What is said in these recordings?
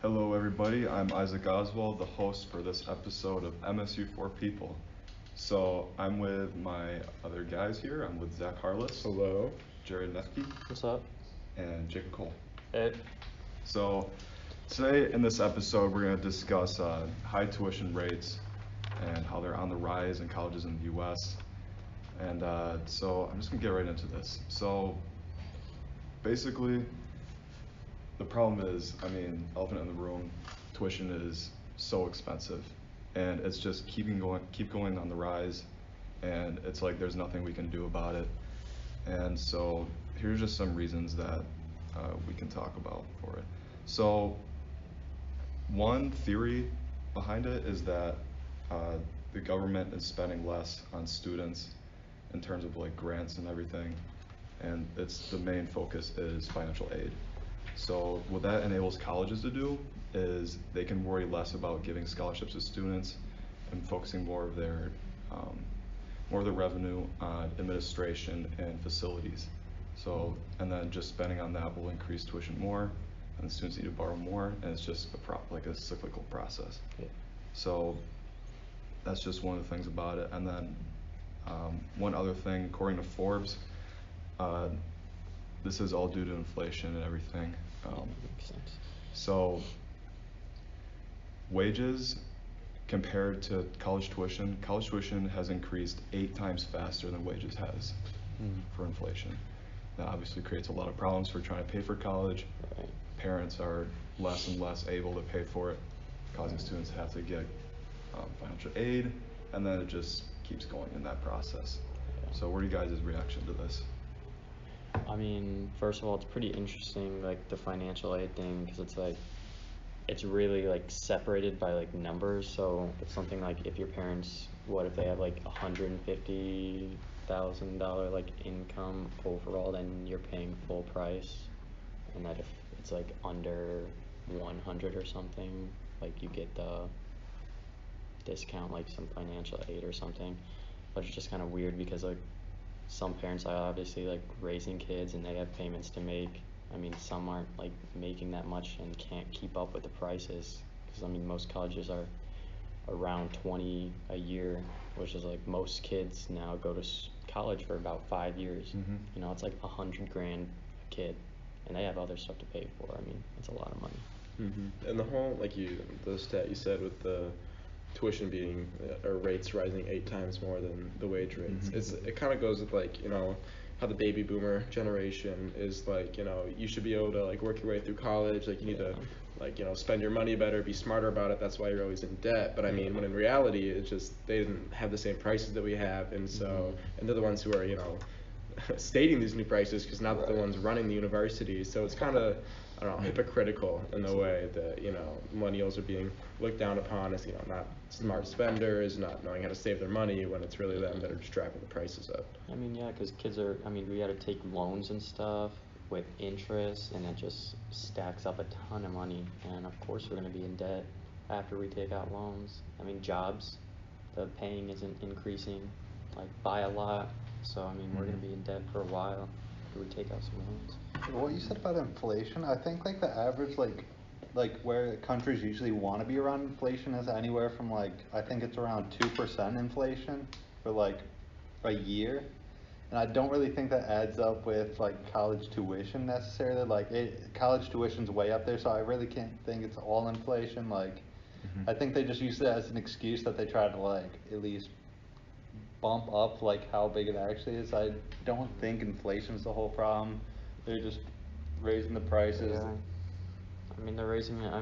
Hello, everybody. I'm Isaac Oswald, the host for this episode of MSU4People. So I'm with my other guys here. I'm with Zach Harless. Hello. Jared Nefke. What's up? And Jacob Cole. Ed. So today in this episode, we're going to discuss high tuition rates and how they're on the rise in colleges in the U.S. And so I'm just going to get right into this. So basically, the problem is, elephant in the room, tuition is so expensive, and it's just keep going on the rise, and it's like there's nothing we can do about it. And so here's just some reasons that we can talk about for it. So one theory behind it is that the government is spending less on students in terms of like grants and everything, and the main focus is financial aid. So what that enables colleges to do is they can worry less about giving scholarships to students and focusing more of their revenue on administration and facilities. So, and then just spending on that will increase tuition more, and the students need to borrow more, and it's just like a cyclical process. Yeah. So that's just one of the things about it. And then one other thing, according to Forbes, this is all due to inflation and everything. Makes sense. So wages compared to college tuition has increased 8 times faster than wages has for inflation. That obviously creates a lot of problems for trying to pay for college. Right. Parents are less and less able to pay for it, causing students to have to get financial aid, and then it just keeps going in that process. Yeah. So what are you guys' reaction to this? First of all, it's pretty interesting, like the financial aid thing, because it's really like separated by like numbers. So it's something like if your parents, what if they have like $150,000 like income overall, then you're paying full price, and that if it's like under 100 or something, like you get the discount, like some financial aid or something. But it's just kind of weird because like some parents are obviously like raising kids and they have payments to make. Some aren't like making that much and can't keep up with the prices, because most colleges are around 20 a year, which is like most kids now go to college for about 5 years. It's like $100,000 a kid, and they have other stuff to pay for. It's a lot of money. And the whole the stat you said with the tuition being or rates rising 8 times more than the wage rates, it kind of goes with how the baby boomer generation is like, you should be able to like work your way through college, like you need to spend your money better, be smarter about it, that's why you're always in debt. But when in reality it's just they didn't have the same prices that we have, and so and they're the ones who are stating these new prices because now they're the ones running the university. So it's kind of, I don't know, hypocritical in the way that millennials are being looked down upon as not smart spenders, not knowing how to save their money, when it's really them that are just driving the prices up. Yeah, because kids are, we had to take loans and stuff with interest, and it just stacks up a ton of money, and of course we're going to be in debt after we take out loans. Jobs, the paying isn't increasing like by a lot, so we're going to be in debt for a while after we take out some loans. What you said about inflation, I think like the average like where countries usually want to be around inflation is anywhere from I think it's around 2% inflation for like a year. And I don't really think that adds up with like college tuition necessarily. College tuition's way up there, so I really can't think it's all inflation. I think they just use it as an excuse that they try to at least bump up how big it actually is. I don't think inflation's the whole problem. They're just raising the prices. Yeah. They're raising it.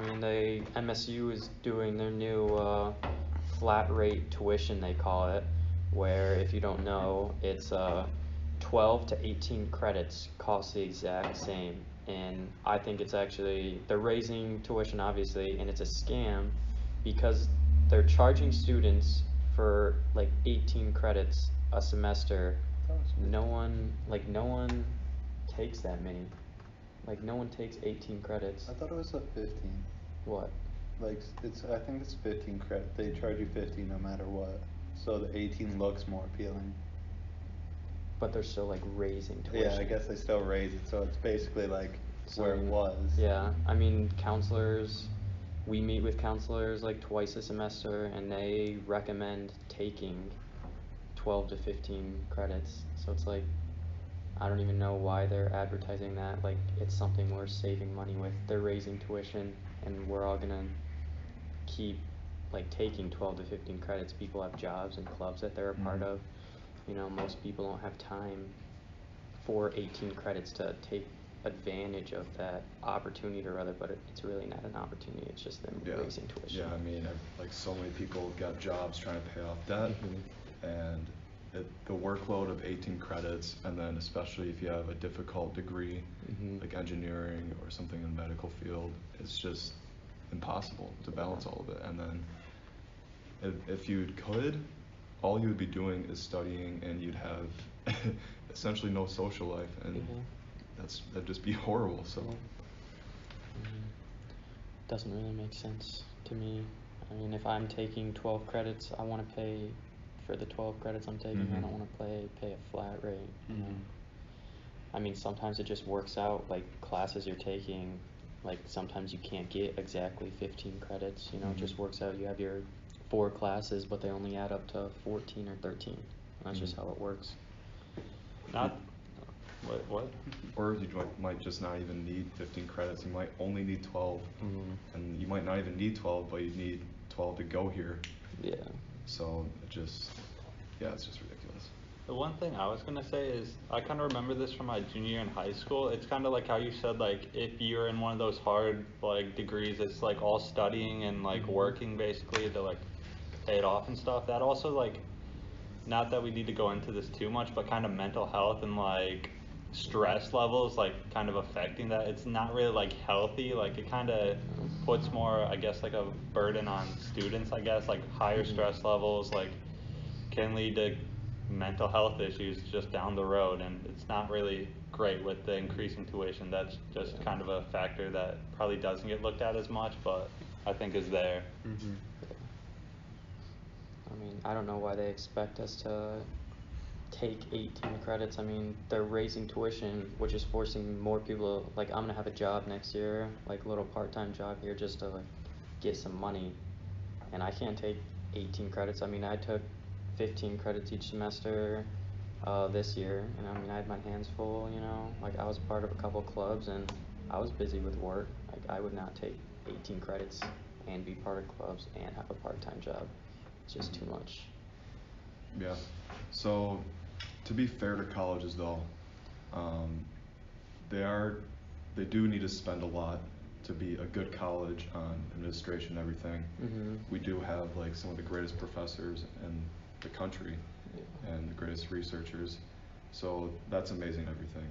MSU is doing their new flat rate tuition, they call it, where if you don't know, it's 12 to 18 credits cost the exact same. And I think it's actually, they're raising tuition obviously, and it's a scam because they're charging students for 18 credits a semester. No one takes that many. No one takes 18 credits. I thought it was 15. What? I think it's 15 credit. They charge you 15 no matter what. So the 18 looks more appealing. But they're still raising tuition. Yeah, I guess they still raise it. So it's basically where it was. Yeah, counselors we meet with counselors like twice a semester, and they recommend taking 12 to 15 credits. So it's like, I don't even know why they're advertising that. Like, it's something we're saving money with. They're raising tuition, and we're all gonna keep like taking 12 to 15 credits. People have jobs and clubs that they're a part of. You know, most people don't have time for 18 credits to take advantage of that opportunity or other, but it's really not an opportunity. It's just them raising tuition. Yeah, I mean, like so many people got jobs trying to pay off debt, and the workload of 18 credits, and then especially if you have a difficult degree like engineering or something in the medical field, it's just impossible to balance all of it. And then if you could, all you would be doing is studying, and you'd have essentially no social life, and that'd just be horrible. So doesn't really make sense to me. I mean, if I'm taking 12 credits, I want to pay for the 12 credits I'm taking. I don't want to pay a flat rate. You know? I mean, sometimes it just works out. Like classes you're taking, like sometimes you can't get exactly 15 credits. You know, it just works out. You have your 4 classes, but they only add up to 14 or 13. That's just how it works. What? Or you might just not even need 15 credits. You might only need 12, and you might not even need 12, but you need 12 to go here. Yeah. So it's just ridiculous. The one thing I was gonna say is I kind of remember this from my junior year in high school. It's kind of like how you said, like if you're in one of those hard like degrees, it's like all studying and like working basically to like pay it off and stuff. That also like, not that we need to go into this too much, but kind of mental health and like stress levels like kind of affecting that. It's not really like healthy. Like it kind of puts more, I guess, like a burden on students. I guess like higher stress levels like can lead to mental health issues just down the road, and it's not really great with the increasing tuition. That's just kind of a factor that probably doesn't get looked at as much, but I think is there. I mean, I don't know why they expect us to take 18 credits. I mean, they're raising tuition, which is forcing more people. Like, I'm gonna have a job next year, like a little part-time job here, just to like get some money, and I can't take 18 credits. I mean, I took 15 credits each semester this year, and I mean, I had my hands full. You know, like I was part of a couple clubs, and I was busy with work. Like, I would not take 18 credits and be part of clubs and have a part-time job. It's just too much. Yeah. So, to be fair to colleges though, they do need to spend a lot to be a good college on administration and everything. We do have like some of the greatest professors in the country and the greatest researchers. So that's amazing and everything.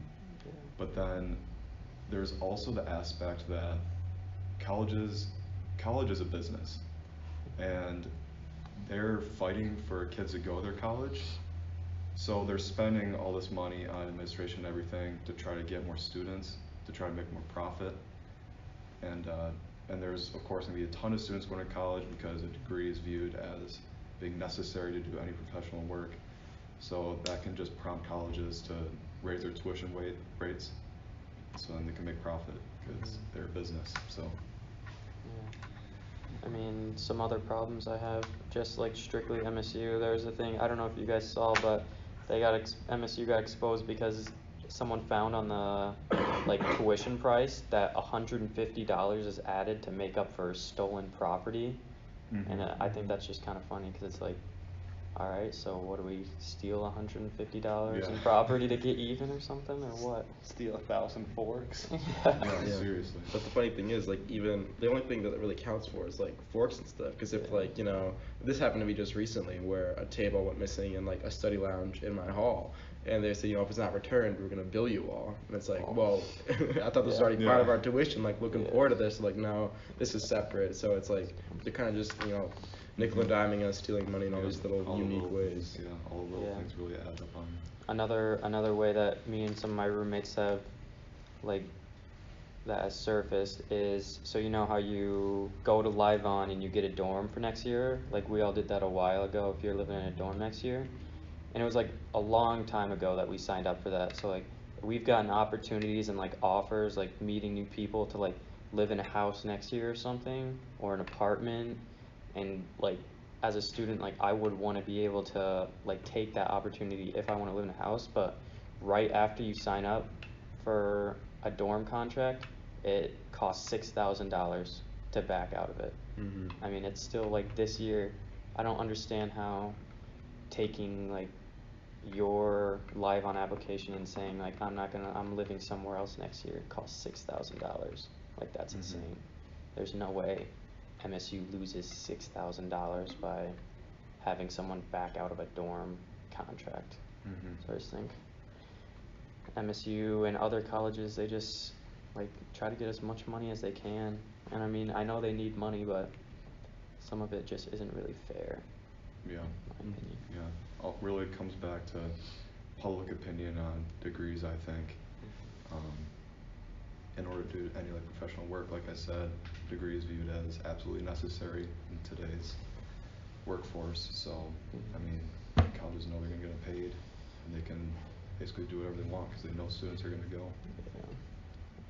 But then there's also the aspect that college is a business, and they're fighting for kids to go to their college. So they're spending all this money on administration and everything to try to get more students, to try to make more profit. And there's of course going to be a ton of students going to college because a degree is viewed as being necessary to do any professional work. So that can just prompt colleges to raise their tuition rates, so then they can make profit because they're a business. So. I mean, some other problems I have, just like strictly MSU, there's a thing, I don't know if you guys saw, but MSU got exposed because someone found on the like tuition price that $150 is added to make up for stolen property. And I think that's just kind of funny because it's like, all right, so what do we steal $150 in property to get even or something, or what? Steal 1,000 forks. Seriously. But the funny thing is, like, even the only thing that it really counts for is like forks and stuff. Because if like, you know, this happened to me just recently where a table went missing in like a study lounge in my hall, and they say, you know, if it's not returned, we're gonna bill you all. And it's like, well, I thought this was already part of our tuition. Like, looking forward to this. Like, no, this is separate. So it's like they're kind of just, you know, nickel and diming us, stealing money in all these little unique ways. Yeah, all the little things really add up on. Another way that me and some of my roommates have, like, that has surfaced is, so you know how you go to Live On and you get a dorm for next year? Like, we all did that a while ago if you're living in a dorm next year. And it was like a long time ago that we signed up for that. So like, we've gotten opportunities and like offers, like meeting new people to like live in a house next year or something, or an apartment, and like as a student, like I would want to be able to like take that opportunity if I want to live in a house, but right after you sign up for a dorm contract, it costs $6,000 to back out of it. I mean, it's still like this year, I don't understand how taking like your live on application and saying like I'm living somewhere else next year costs $6,000. Like that's insane. There's no way MSU loses $6,000 by having someone back out of a dorm contract. So I just think MSU and other colleges, they just like try to get as much money as they can. And I mean, I know they need money, but some of it just isn't really fair. Yeah. In my opinion. Yeah. It really comes back to public opinion on degrees, I think. In order to do any like professional work, like I said, degree is viewed as absolutely necessary in today's workforce. So, I mean, colleges know they're going to get paid, and they can basically do whatever they want because they know students are going to go. Yeah.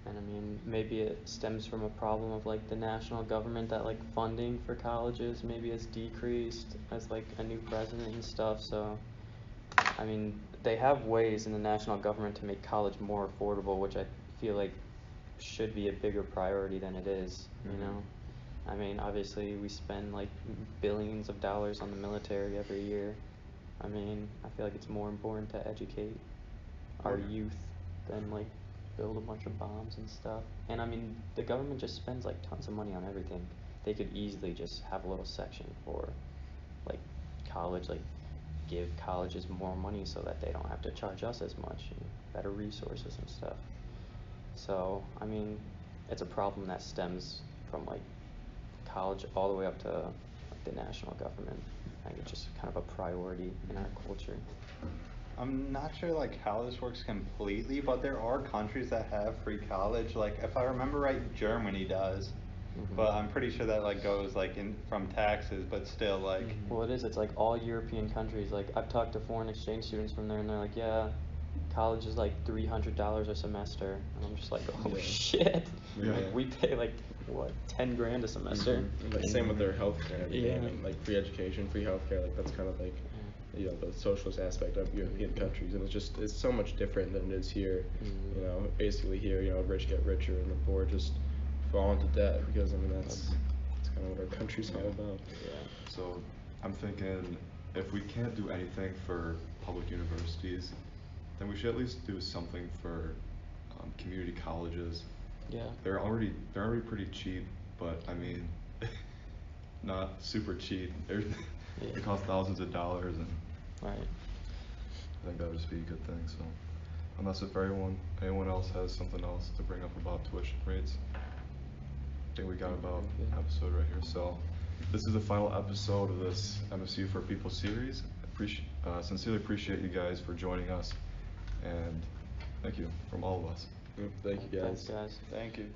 And I mean, maybe it stems from a problem of like the national government that like funding for colleges maybe has decreased as like a new president and stuff. So, I mean, they have ways in the national government to make college more affordable, which I feel like should be a bigger priority than it is, you know? I mean, obviously we spend like billions of dollars on the military every year. I mean, I feel like it's more important to educate our youth than like build a bunch of bombs and stuff. And I mean, the government just spends like tons of money on everything. They could easily just have a little section for like college, like give colleges more money so that they don't have to charge us as much and better resources and stuff. So, I mean, it's a problem that stems from like college all the way up to like, the national government. I think it's just kind of a priority in our culture. I'm not sure like how this works completely, but there are countries that have free college. Like if I remember right, Germany does. But I'm pretty sure that like goes like in from taxes, but still like. Well, it is. It's like all European countries. Like I've talked to foreign exchange students from there, and they're like, yeah, college is like $300 a semester, and I'm just like, oh shit. Yeah. Like we pay like what, 10 grand a semester. Like same with their healthcare and everything. Yeah. I mean, like free education, free healthcare. Like that's kind of like the socialist aspect of European countries, and it's so much different than it is here. You know, basically here, rich get richer and the poor just fall into debt because I mean that's kind of what our country's all about. Yeah. So I'm thinking if we can't do anything for public universities, then we should at least do something for community colleges. Yeah. They're already pretty cheap, but I mean, not super cheap. They cost thousands of dollars, and Right. I think that would just be a good thing. So, unless if anyone else has something else to bring up about tuition rates, I think we got about an episode right here. So, this is the final episode of this MSU4People series. Sincerely appreciate you guys for joining us, and thank you from all of us. Thank you guys. Thanks, guys. Thank you.